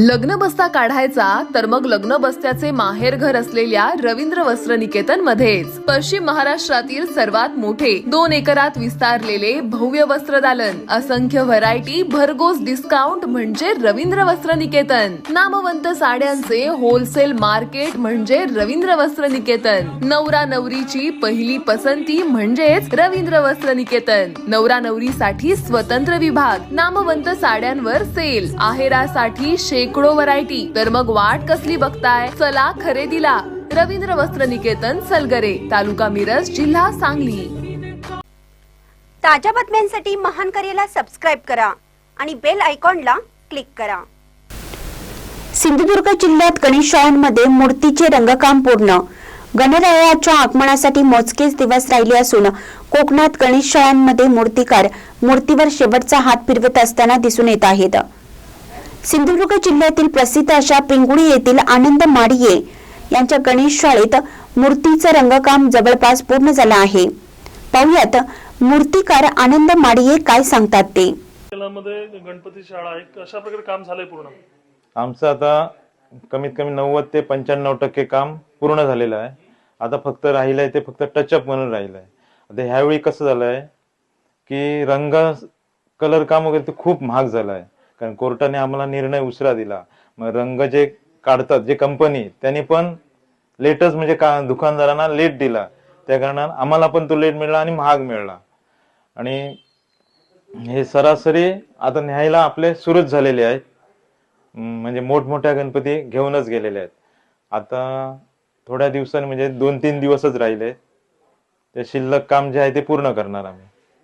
लग्न बस्ता काढायचा तर मग लग्न बस्त्याचे माहेर घर असलेल्या रवींद्र वस्त्र निकेतन मध्येच पश्चिम महाराष्ट्रातील सर्वात मोठे 2 एकरात विस्तारलेले भव्य वस्त्र दालन, असंख्य व्हरायटी, भरघोस डिस्काउंट म्हणजे रवींद्र वस्त्र निकेतन. नामवंत साड्यांचे होलसेल मार्केट म्हणजे रवींद्र वस्त्र निकेतन. नवरा नवरीची पहिली पसंती म्हणजेच रवींद्र वस्त्र निकेतन. नवरा नवरीसाठी स्वतंत्र विभाग, नामवंत साड्यांवर सेल, आहेरासाठी शेकडो व्हरायटी. तर मग वाट कसली बघताय? चला खरेदीला. रवींद्र वस्त्र निकेतन, सलगरे, तालुका मिरज, जिल्हा सांगली. ताज्या बातम्यांसाठी महान करेला सबस्क्राइब करा आणि बेल आयकॉनला क्लिक करा. सिंधुदुर्ग जिल्ह्यात गणेशशाळांमध्ये मूर्तीचे रंगकाम पूर्ण. गणरायाच्या आगमनासाठी मोजकेच दिवस राहिले असून कोकणात गणेशशाळांमध्ये मूर्तिकार मूर्तीवर शेवटचा हात फिरवत असताना दिसून येत आहेत. सिंधुदुर्ग जिल्ह्यातील प्रसिद्ध अशा पिंगुळी येथील आनंद माडिये यांच्या गणेश शाळेत मूर्तीचं रंगकाम जवळपास पूर्ण झालं आहे. पाहुयात मूर्तिकार आनंद माडिये काय सांगतात ते. मध्ये गणपती शाळा आहे, कशा प्रकारे काम झालंय पूर्ण? आमचं आता कमीत कमी 90 ते 95% काम पूर्ण झालेलं आहे. आता फक्त राहिलंय ते फक्त टचअप म्हणून राहिलंय. आता ह्यावेळी कसं झालंय की रंग कलर काम वगैरे ते खूप महाग झालंय, कारण कोर्टाने आम्हाला निर्णय उशिरा दिला. मग रंग जे काढतात जे कंपनी त्यांनी पण लेटच म्हणजे दुकानदारांना लेट दिला, त्या कारणाने आम्हाला पण तो लेट मिळाला आणि महाग मिळाला. आणि हे सरासरी आता न्यायला आपले सुरूच झालेले आहेत, म्हणजे मोठमोठ्या गणपती घेऊनच गेलेले आहेत. आता थोड्या दिवसांनी म्हणजे 2-3 दिवसच राहिले, ते शिल्लक काम जे आहे ते पूर्ण करणार आम्ही.